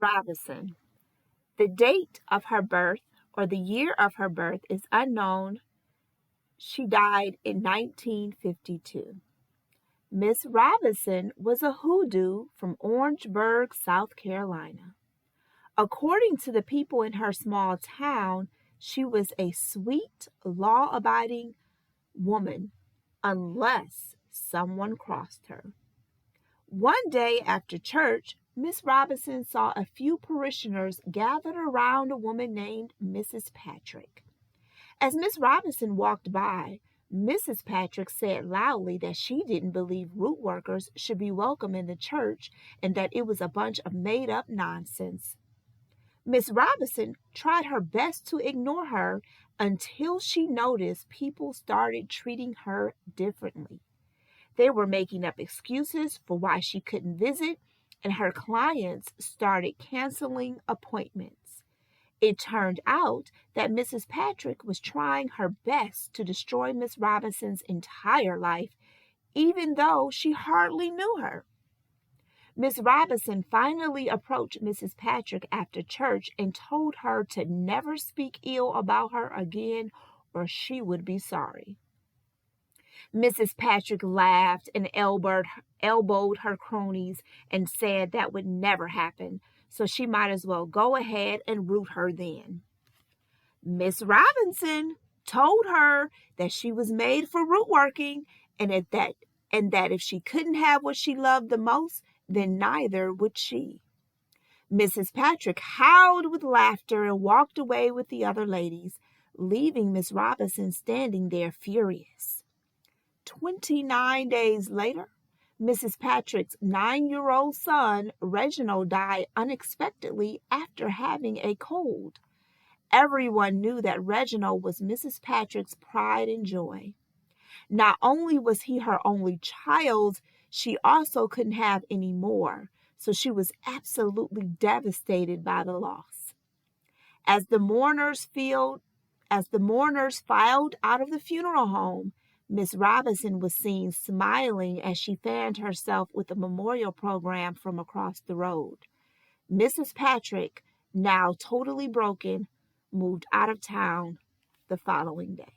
Robinson. The date of her birth or the year of her birth is unknown. She died in 1952. Miss Robinson was a hoodoo from Orangeburg, South Carolina. According to the people in her small town, she was a sweet, law-abiding woman unless someone crossed her. One day after church, Miss Robinson saw a few parishioners gathered around a woman named Mrs. Patrick. As Miss Robinson walked by, Mrs. Patrick said loudly that she didn't believe rootworkers should be welcome in the church and that it was a bunch of made-up nonsense. Miss Robinson tried her best to ignore her until she noticed people started treating her differently. They were making up excuses for why she couldn't visit, and her clients started canceling appointments. It turned out that Mrs. Patrick was trying her best to destroy Miss Robinson's entire life, even though she hardly knew her. Miss Robinson finally approached Mrs. Patrick after church and told her to never speak ill about her again or she would be sorry. Mrs. Patrick laughed and elbowed her cronies and said that would never happen, so she might as well go ahead and root her then. Miss Robinson told her that she was made for root working and that if she couldn't have what she loved the most, then neither would she. Mrs. Patrick howled with laughter and walked away with the other ladies, leaving Miss Robinson standing there furious. 29 days later, Mrs. Patrick's 9-year-old son, Reginald, died unexpectedly after having a cold. Everyone knew that Reginald was Mrs. Patrick's pride and joy. Not only was he her only child, she also couldn't have any more, so she was absolutely devastated by the loss. As the mourners filed out of the funeral home, Miss Robinson was seen smiling as she fanned herself with a memorial program from across the road. Mrs. Patrick, now totally broken, moved out of town the following day.